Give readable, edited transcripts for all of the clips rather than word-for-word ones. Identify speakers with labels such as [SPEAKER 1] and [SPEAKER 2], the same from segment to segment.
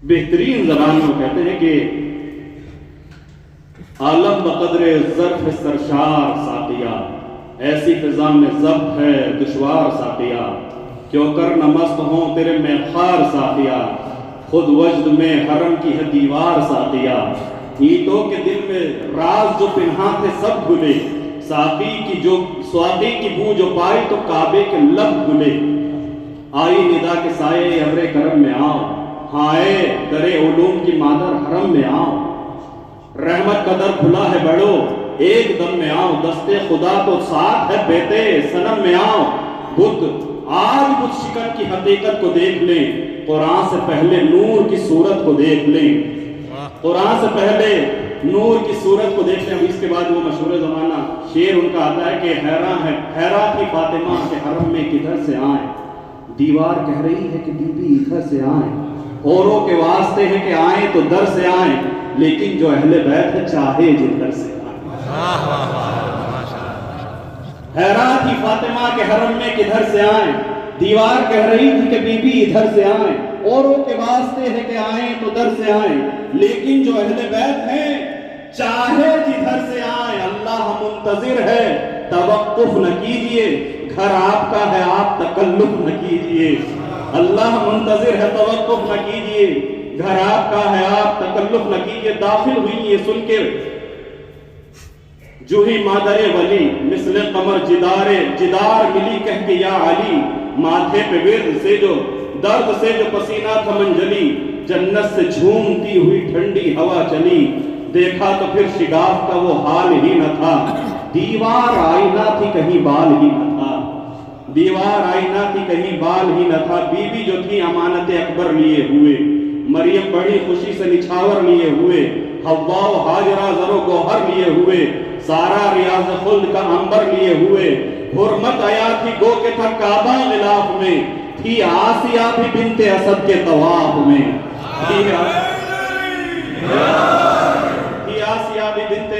[SPEAKER 1] بہترین زبان میں کہتے ہیں کہ عالم بقدر ظرف سرشار ساقیا، ایسی فضا میں ضبط ہے دشوار ساقیا، کیوں کر نہ مست ہوں تیرے میں خار ساقیا، خود وجد میں حرم کی ہے دیوار ساقیا، اینٹوں کے دل میں راز جو پنہاں تھے سب بھولے، ساقی کی بو جو پائی تو کعبے کے لب بھولے، آئی ندا کے سائے ابر کرم میں آؤ، ہائے در علوم کی مادر حرم میں آؤ، رحمت کا در کھلا ہے بڑھو ایک دم میں آؤ، دستے خدا تو ساتھ ہے بیتے صنم میں آؤ، بدھ آج بت شکن کی حقیقت کو دیکھ لیں، قرآن سے پہلے نور کی صورت کو دیکھ لیں، قرآن سے پہلے نور کی صورت کو دیکھ لیں۔ اب اس کے بعد وہ مشہور زمانہ شعر ان کا آتا ہے کہ حیران تھی فاطمہ کے حرم میں کدھر سے آئیں، دیوار کہہ رہی ہے کہ بی بی ادھر سے آئیں، اوروں کے واسطے ہے کہ آئیں تو در سے آئیں، لیکن جو اہل بیت ہے چاہے جدھر سے آئیں۔ حیران تھی فاطمہ کے حرم میں کدھر سے آئیں، دیوار کہہ رہی تھی کہ بی بی ادھر سے آئیں، اوروں کے واسطے ہے کہ آئیں تو در سے آئیں، لیکن جو اہل بیت ہیں چاہے جدھر سے آئیں۔ اللہ منتظر ہے توقف نہ کیجئے، گھر آپ کا ہے آپ تکلف نہ کیجئے، اللہ منتظر ہے توقف نہ کیجئے، گھر آپ کا ہے آپ تکلف نہ کیجئے۔ داخل ہوئی یہ سن کے جوہی مادر ولی، مثل قمر جدار ملی کہہ کے یا علی، ماتھے پہ ورد سے جو درد سے جو پسینہ تھا منجلی، جنت سے جھومتی ہوئی ٹھنڈی ہوا چلی، دیکھا تو پھر شگاف کا وہ حال ہی نہ تھا، دیوار آئینہ تھی کہیں بال ہی نہ تھا، دیوار آئینہ تھی کہیں بال ہی نہ تھا۔ بی بی جو تھی امانت اکبر لیے ہوئے، مریم بڑی خوشی سے نچھاور لیے ہوئے، حوا و حاجرہ زر و گوہر لیے ہوئے، سارا ریاض خلد کا عنبر لیے ہوئے، حرمت آیا تھی گو کے تھا کعبہ غلاف میں، تھی آسیہ بھی بنت اسد کے طواف میں، تھی آسیہ بھی بنت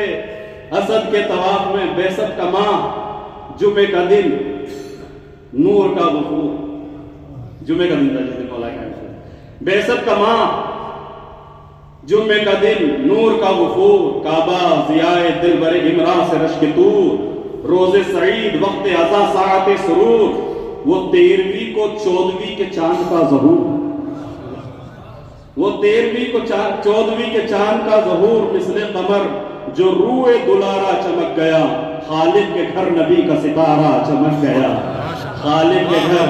[SPEAKER 1] اسد کے طواف میں۔ بیست کا ماہ جمعہ کا دن نور کا وفور، جمعہ کا دن تھا جس دن مولا کا بیست کا ماہ جمعہ کا دن نور کا وفور، کعبہ ضیائے دل بر امراء سے رشک طور، روز سعید وقت عزا ساعت سرور، وہ 13ویں کو 14ویں کے چاند کا ظہور، وہ 13ویں کو 14ویں کے چاند کا ظہور، مثل قمر جو روئے دلارا چمک گیا، خالق کے گھر نبی کا ستارہ چمک گیا، خالق کے گھر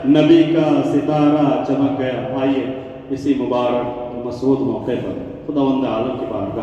[SPEAKER 1] نبی کا ستارہ چمک گیا۔ آئیے اسی مبارک مسعود موقع پر خداوند عالم کی بارگاہ